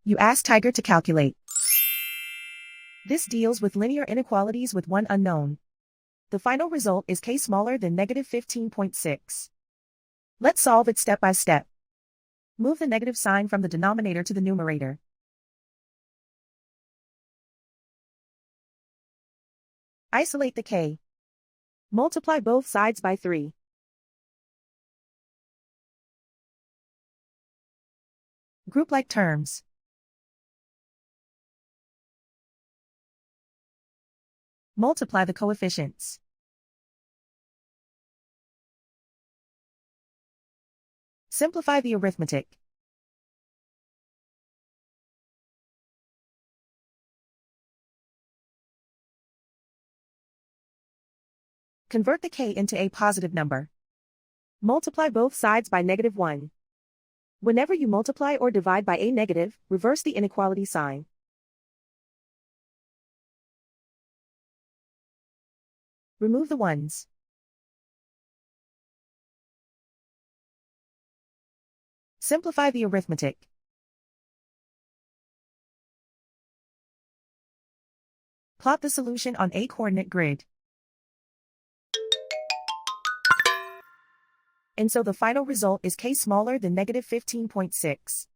You ask Tiger to calculate. This deals with linear inequalities with one unknown. The final result is k smaller than negative 15.6. Let's solve it step by step. Move the negative sign from the denominator to the numerator. Isolate the k. Multiply both sides by 3. Group like terms. Multiply the coefficients. Simplify the arithmetic. Convert the k into a positive number. Multiply both sides by -1. Whenever you multiply or divide by a negative, reverse the inequality sign. Remove the ones. Simplify the arithmetic. Plot the solution on a coordinate grid. And so the final result is k smaller than negative 15.6.